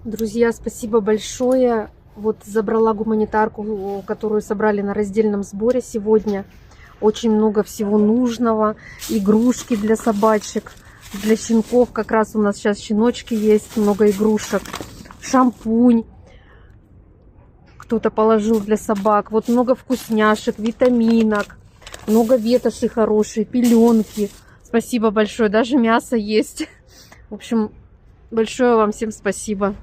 Друзья, спасибо большое. Вот забрала гуманитарку, которую собрали на раздельном сборе сегодня. Очень много всего нужного. Игрушки для собачек, для щенков. Как раз у нас сейчас щеночки есть, много игрушек. Шампунь кто-то положил для собак. Вот много вкусняшек, витаминок. Много ветоши хорошие, пеленки. Спасибо большое. Даже мясо есть. В общем, большое вам всем спасибо.